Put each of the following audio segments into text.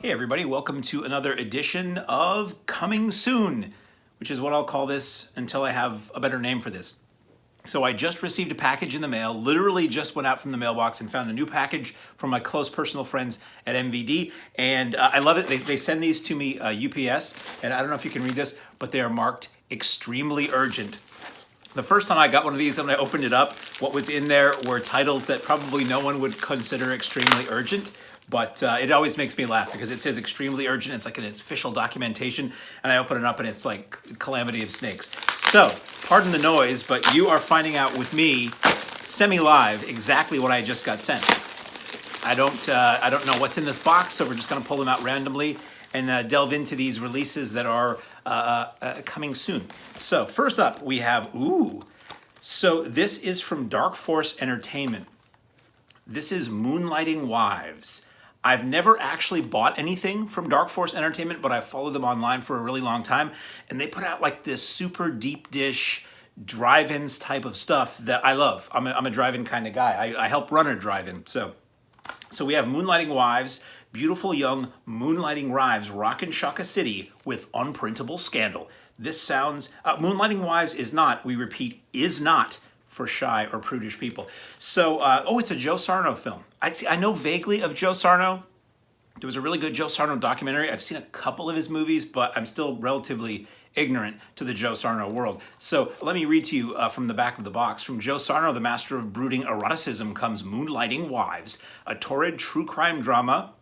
Hey everybody, welcome to another edition of Coming Soon, which is what I'll call this until I have a better name for this. So I just received a package in the mail, literally just went out from the mailbox and found a new package from my close personal friends at MVD, and I love it. They send these to me UPS, and I don't know if you can read this, but they are marked extremely urgent. The first time I got one of these and I opened it up, what was in there were titles that probably no one would consider extremely urgent. But it always makes me laugh because it says extremely urgent. It's like an official documentation. And I open it up and it's like Calamity of Snakes. So, pardon the noise, but you are finding out with me, semi-live, exactly what I just got sent. I don't know what's in this box, so we're just going to pull them out randomly and delve into these releases that are coming soon. So, first up, we have, so this is from Dark Force Entertainment. This is Moonlighting Wives. I've never actually bought anything from Dark Force Entertainment, but I've followed them online for a really long time, and they put out like this super deep dish drive-ins type of stuff that I love. I'm a drive-in kind of guy. I help run a drive-in. So we have Moonlighting Wives, beautiful young moonlighting wives rockin' Shaka City with unprintable scandal. This sounds, Moonlighting Wives is not, we repeat, is not for shy or prudish people. So, it's a Joe Sarno film. I know vaguely of Joe Sarno. There was a really good Joe Sarno documentary. I've seen a couple of his movies, but I'm still relatively ignorant to the Joe Sarno world. So let me read to you from the back of the box. From Joe Sarno, the master of brooding eroticism, comes Moonlighting Wives, a torrid true crime drama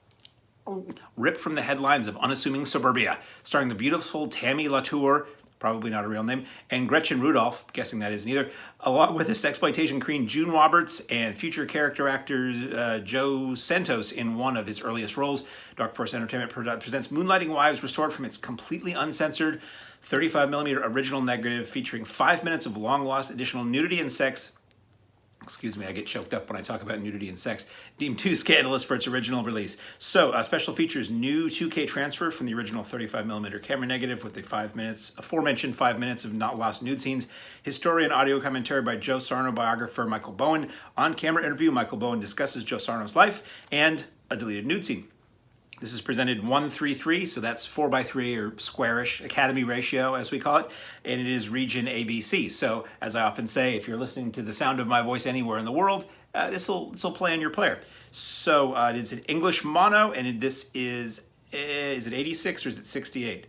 ripped from the headlines of unassuming suburbia, starring the beautiful Tammy Latour, probably not a real name, and Gretchen Rudolph, guessing that isn't either, along with this exploitation queen June Roberts and future character actor Joe Santos in one of his earliest roles. Dark Force Entertainment presents Moonlighting Wives, restored from its completely uncensored 35mm original negative, featuring 5 minutes of long-lost additional nudity and sex. Excuse me, I get choked up when I talk about nudity and sex. Deemed too scandalous for its original release. So, special features new 2K transfer from the original 35mm camera negative with the aforementioned 5 minutes of not lost nude scenes. Historian audio commentary by Joe Sarno biographer Michael Bowen. On-camera interview, Michael Bowen discusses Joe Sarno's life and a deleted nude scene. This is presented 1:3:3, so that's 4:3 or squarish Academy ratio, as we call it, and it is region ABC. So, as I often say, if you're listening to the sound of my voice anywhere in the world, this will play on your player. So it is an English mono, and this is it 86 or is it 68?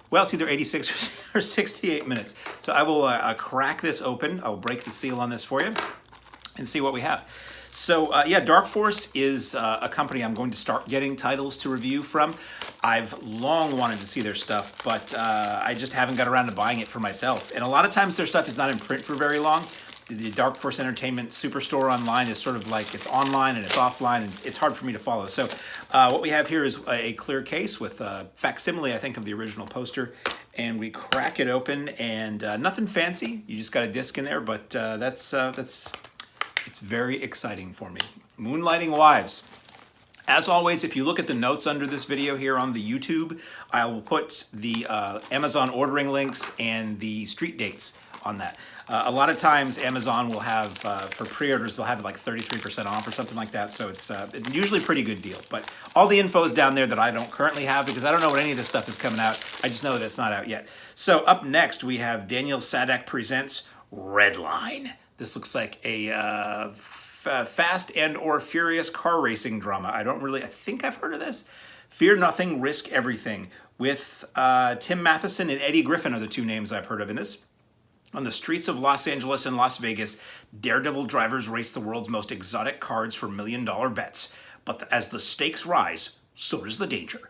Well, it's either 86 or 68 minutes. So I will crack this open. I'll break the seal on this for you and see what we have. So, Dark Force is a company I'm going to start getting titles to review from. I've long wanted to see their stuff, but I just haven't got around to buying it for myself. And a lot of times their stuff is not in print for very long. The Dark Force Entertainment Superstore online is sort of like it's online and it's offline, and it's hard for me to follow. So what we have here is a clear case with a facsimile, I think, of the original poster. And we crack it open, and nothing fancy. You just got a disc in there, but it's very exciting for me. Moonlighting Wives. As always, if you look at the notes under this video here on the YouTube, I will put the Amazon ordering links and the street dates on that. A lot of times Amazon will have, for pre-orders, they'll have like 33% off or something like that, so it's usually a pretty good deal. But all the info is down there that I don't currently have because I don't know when any of this stuff is coming out. I just know that it's not out yet. So up next, we have Daniel Sadek presents Redline. This looks like a fast and or furious car racing drama. I think I've heard of this. Fear Nothing, Risk Everything with Tim Matheson and Eddie Griffin are the two names I've heard of in this. On the streets of Los Angeles and Las Vegas, daredevil drivers race the world's most exotic cars for million-dollar bets. But as the stakes rise, so does the danger.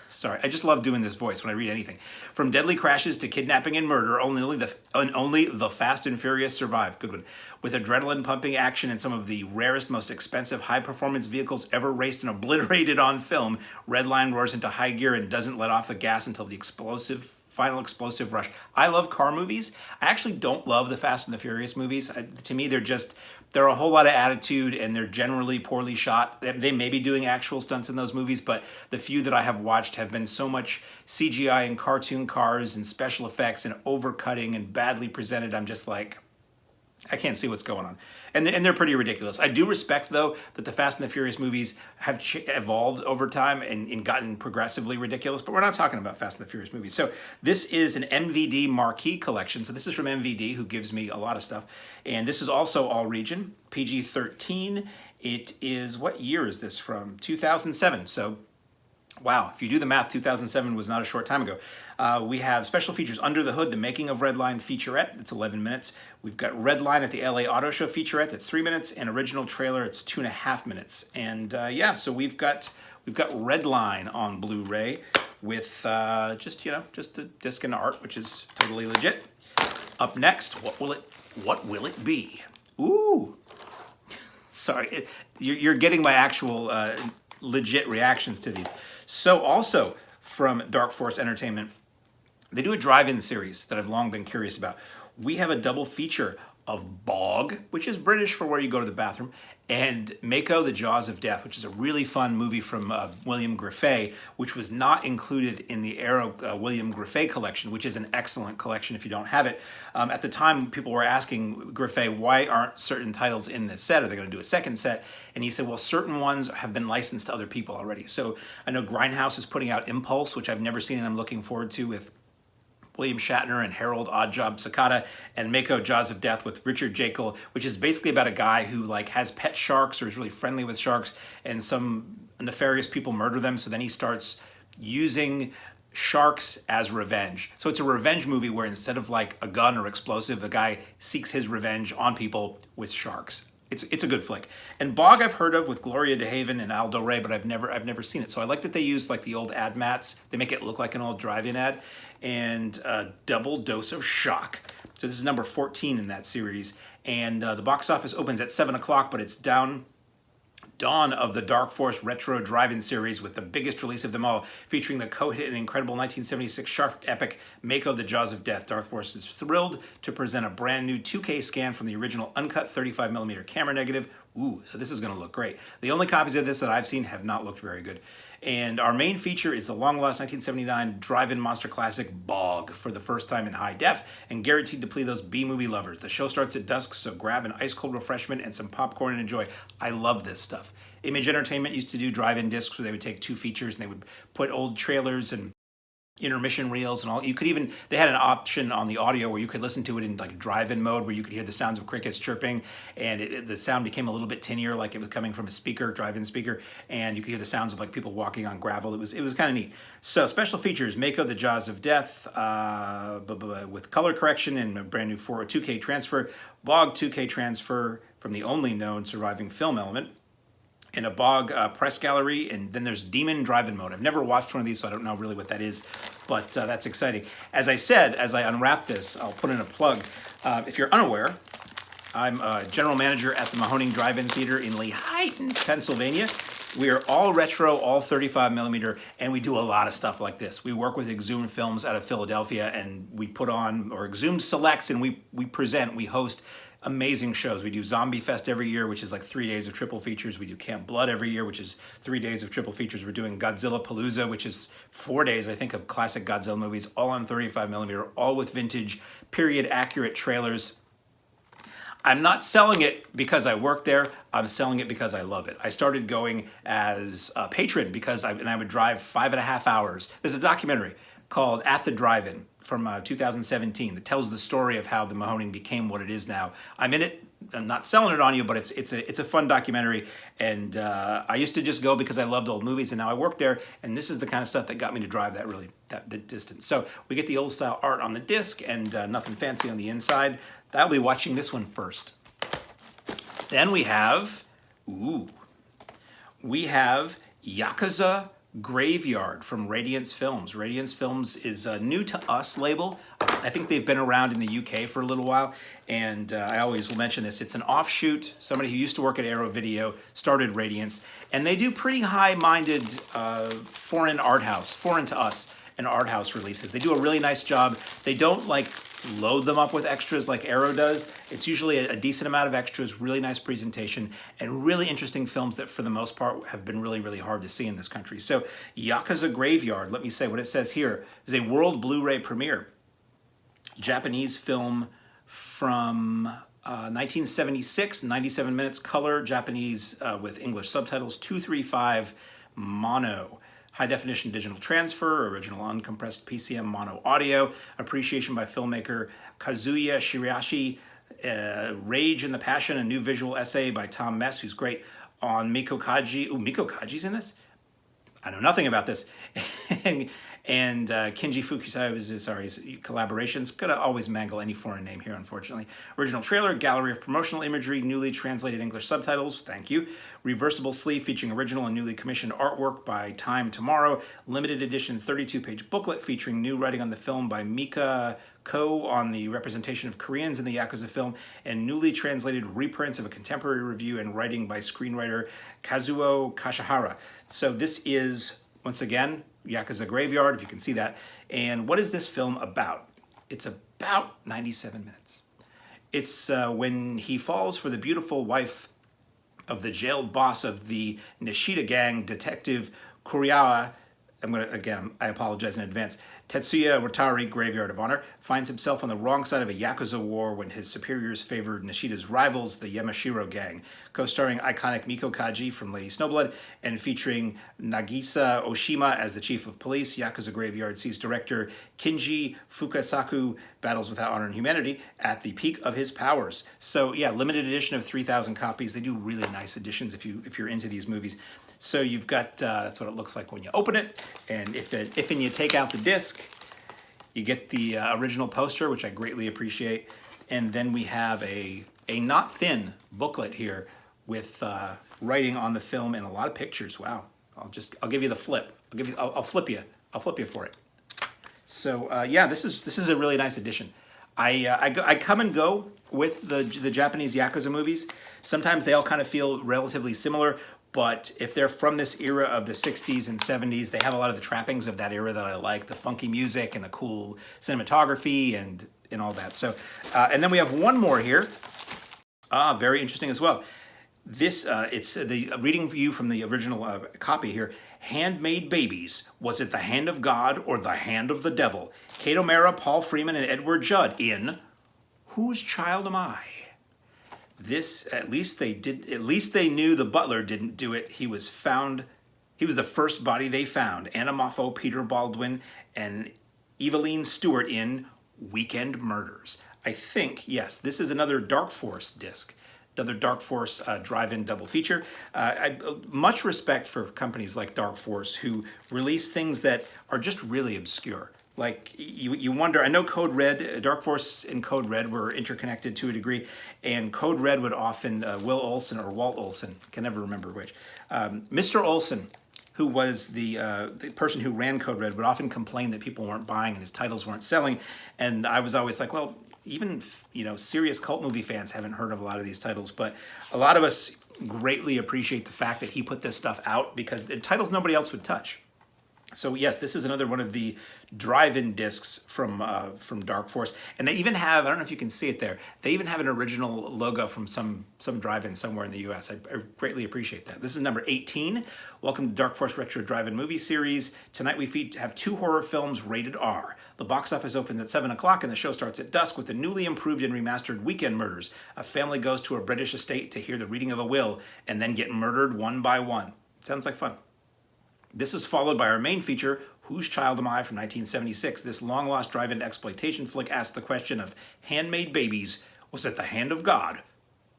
Sorry, I just love doing this voice when I read anything. From deadly crashes to kidnapping and murder, only the fast and furious survive. Good one. With adrenaline-pumping action and some of the rarest, most expensive, high-performance vehicles ever raced and obliterated on film, Redline roars into high gear and doesn't let off the gas until the final explosive rush. I love car movies. I actually don't love the Fast and the Furious movies. To me, they're a whole lot of attitude, and they're generally poorly shot. They may be doing actual stunts in those movies, but the few that I have watched have been so much CGI and cartoon cars and special effects and overcutting and badly presented. I'm just like, I can't see what's going on. And they're pretty ridiculous. I do respect, though, that the Fast and the Furious movies have evolved over time and gotten progressively ridiculous, but we're not talking about Fast and the Furious movies. So this is an MVD marquee collection. So this is from MVD, who gives me a lot of stuff. And this is also all region, PG-13. It is, what year is this from? 2007. So wow, if you do the math, 2007 was not a short time ago. We have special features Under the Hood, the Making of Redline featurette. It's 11 minutes. We've got Redline at the LA Auto Show featurette. That's 3 minutes, and original trailer. It's 2.5 minutes. And yeah, so we've got Redline on Blu-ray with just a disc and art, which is totally legit. Up next, what will it be? Ooh, sorry, you're getting my actual legit reactions to these. So also from Dark Force Entertainment, they do a drive-in series that I've long been curious about. We have a double feature of Bog, which is British for where you go to the bathroom, and MAKO, The Jaws of Death, which is a really fun movie from William Grefe, which was not included in the Arrow William Grefe collection, which is an excellent collection if you don't have it. At the time, people were asking Grefe, why aren't certain titles in this set? Are they going to do a second set? And he said, well, certain ones have been licensed to other people already. So I know Grindhouse is putting out Impulse, which I've never seen and I'm looking forward to, with William Shatner and Harold Oddjob Sakata, and MAKO Jaws of Death with Richard Jekyll, which is basically about a guy who like has pet sharks or is really friendly with sharks, and some nefarious people murder them, so then he starts using sharks as revenge. So it's a revenge movie where instead of like a gun or explosive, the guy seeks his revenge on people with sharks. It's a good flick. And Bog I've heard of with Gloria DeHaven and Aldo Ray, but I've never seen it. So I like that they use like the old ad mats. They make it look like an old drive-in ad. And Double Dose of Shock. So this is number 14 in that series. And the box office opens at 7 o'clock, but it's dawn of the Dark Force Retro Drive-In series with the biggest release of them all, featuring the co-hit and incredible 1976 shark epic MAKO The Jaws of Death. Dark Force is thrilled to present a brand new 2K scan from the original uncut 35mm camera negative. Ooh, so this is going to look great. The only copies of this that I've seen have not looked very good. And our main feature is the long-lost 1979 drive-in monster classic Bog, for the first time in high def and guaranteed to please those B-movie lovers. The show starts at dusk, so grab an ice-cold refreshment and some popcorn and enjoy. I love this stuff. Image Entertainment used to do drive-in discs where they would take 2 features and they would put old trailers and intermission reels and all. You could even, they had an option on the audio where you could listen to it in like drive-in mode, where you could hear the sounds of crickets chirping, and the sound became a little bit tinier, like it was coming from a speaker, drive-in speaker, and you could hear the sounds of like people walking on gravel. It was kind of neat. So special features: MAKO The Jaws of Death with color correction and a brand new 2K transfer, Bog 2K transfer from the only known surviving film element, in a Bog press gallery, and then there's Demon Drive-In mode. I've never watched one of these, so I don't know really what that is, but that's exciting. As I said, as I unwrap this, I'll put in a plug. If you're unaware, I'm a general manager at the Mahoning Drive-In Theater in Lehighton, Pennsylvania. We are all retro, all 35mm, and we do a lot of stuff like this. We work with Exhumed Films out of Philadelphia, and we put on, or Exhumed selects, and we present, we host amazing shows. We do Zombie Fest every year, which is like 3 days of triple features. We do Camp Blood every year, which is 3 days of triple features. We're doing Godzilla Palooza, which is 4 days, I think, of classic Godzilla movies, all on 35mm, all with vintage, period-accurate trailers. I'm not selling it because I work there. I'm selling it because I love it. I started going as a patron because I would drive 5.5 hours. There's a documentary called At the Drive-In from 2017 that tells the story of how the Mahoning became what it is now. I'm in it. I'm not selling it on you, but it's a fun documentary. And I used to just go because I loved old movies, and now I work there. And this is the kind of stuff that got me to drive that distance. So we get the old style art on the disc and nothing fancy on the inside. I'll be watching this one first. Then we have Yakuza Graveyard from Radiance Films. Radiance Films is a new to us label. I think they've been around in the UK for a little while, and I always will mention this. It's an offshoot. Somebody who used to work at Arrow Video started Radiance, and they do pretty high-minded foreign to us, and art house releases. They do a really nice job. They don't like load them up with extras like Arrow does. It's usually a decent amount of extras, really nice presentation, and really interesting films that for the most part have been really, really hard to see in this country. So Yakuza Graveyard, let me say what it says here, is a world Blu-ray premiere. Japanese film from 1976, 97 minutes, color, Japanese with English subtitles, 235 mono. High definition digital transfer, original uncompressed PCM mono audio, appreciation by filmmaker Kazuya Shirashi, Rage and the Passion, a new visual essay by Tom Mess, who's great, on Miko Kaji. Ooh, Miko Kaji's in this? I know nothing about this. and Kinji Fukusawa's, sorry, his collaborations. Gonna always mangle any foreign name here, unfortunately. Original trailer, gallery of promotional imagery, newly translated English subtitles, thank you. Reversible sleeve featuring original and newly commissioned artwork by Time Tomorrow. Limited edition 32-page booklet featuring new writing on the film by Mika Ko on the representation of Koreans in the Yakuza film, and newly translated reprints of a contemporary review and writing by screenwriter Kazuo Kashihara. So this is, once again, Yakuza Graveyard, if you can see that. And what is this film about? It's about 97 minutes. It's when he falls for the beautiful wife of the jailed boss of the Nishida gang, Detective Kuriawa. I apologize in advance. Tetsuya Watari, Graveyard of Honor, finds himself on the wrong side of a Yakuza war when his superiors favored Nishida's rivals, the Yamashiro gang. Co-starring iconic Miko Kaji from Lady Snowblood and featuring Nagisa Oshima as the chief of police, Yakuza Graveyard sees director Kinji Fukasaku battles without honor and humanity at the peak of his powers. So yeah, limited edition of 3,000 copies. They do really nice editions if you're into these movies. So you've got, that's what it looks like when you open it. And if you take out the disc, you get the original poster, which I greatly appreciate. And then we have a not thin booklet here with writing on the film and a lot of pictures. Wow. I'll give you the flip. I'll flip you for it. So yeah, this is a really nice edition. I come and go with the Japanese Yakuza movies. Sometimes they all kind of feel relatively similar. But if they're from this era of the 60s and 70s, they have a lot of the trappings of that era that I like, the funky music and the cool cinematography and all that. So, and then we have one more here, very interesting as well. This, it's the reading view from the original copy here. Handmade Babies. Was it the hand of God or the hand of the devil? Kate O'Mara, Paul Freeman, and Edward Judd in Whose Child Am I? This, at least they knew the butler didn't do it. He was the first body they found. Anna Moffo, Peter Baldwin, and Eveline Stewart in Weekend Murders. I think, yes, this is another Dark Force disc. Another Dark Force drive-in double feature. Much respect for companies like Dark Force who release things that are just really obscure. Like, you wonder, I know Code Red, Dark Force and Code Red were interconnected to a degree, and Code Red would often, Will Olson or Walt Olson, can never remember which. Mr. Olson, who was the person who ran Code Red, would often complain that people weren't buying and his titles weren't selling, and I was always like, well, even, serious cult movie fans haven't heard of a lot of these titles, but a lot of us greatly appreciate the fact that he put this stuff out because the titles nobody else would touch. So yes, this is another one of the drive-in discs from Dark Force, and they even have, I don't know if you can see it there, they even have an original logo from some drive-in somewhere in the U.S. I greatly appreciate that. This is number 18. Welcome to Dark Force Retro Drive-In Movie Series. Tonight we have 2 horror films rated R. The box office opens at 7 o'clock and the show starts at dusk with the newly improved and remastered Weekend Murders. A family goes to a British estate to hear the reading of a will and then get murdered one by one. Sounds like fun. This is followed by our main feature, Whose Child Am I from 1976. This long-lost drive-in exploitation flick asks the question of Handmade Babies, was it the hand of God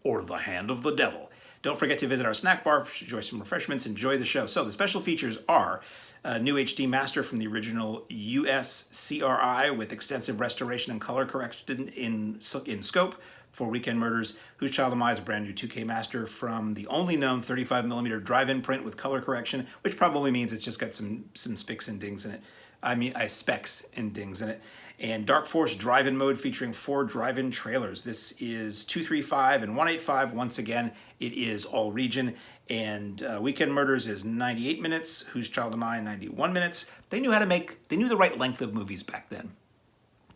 or the hand of the devil? Don't forget to visit our snack bar, enjoy some refreshments, enjoy the show. So the special features are a new HD master from the original US CRI with extensive restoration and color correction in scope for Weekend Murders. Whose Child Am I is a brand new 2K master from the only known 35mm drive-in print with color correction, which probably means it's just got some specs and dings in it. Specs and dings in it. And Dark Force drive-in mode featuring 4 drive-in trailers. This is 235 and 185. Once again, it is all region. And Weekend Murders is 98 minutes. Whose Child Am I? 91 minutes. They knew the right length of movies back then.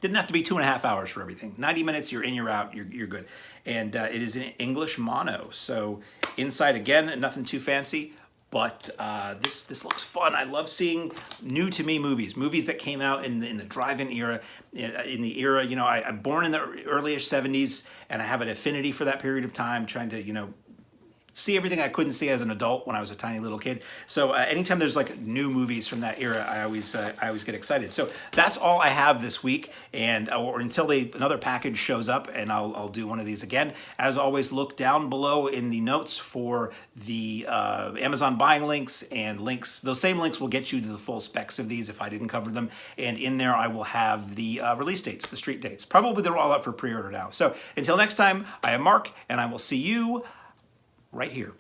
Didn't have to be 2.5 hours for everything. 90 minutes, you're in, you're out, you're good. And it is in English mono. So inside, again, nothing too fancy. But this looks fun. I love seeing new to me movies that came out in the drive-in era. In the era, you know, I'm born in the early-ish 70s, and I have an affinity for that period of time, trying to, you know, see everything I couldn't see as an adult when I was a tiny little kid. So anytime there's like new movies from that era, I always get excited. So that's all I have this week, and or until another package shows up, and I'll do one of these again. As always, look down below in the notes for the Amazon buying links and links. Those same links will get you to the full specs of these if I didn't cover them. And in there, I will have the release dates, the street dates. Probably they're all up for pre-order now. So until next time, I am Mark, and I will see you right here.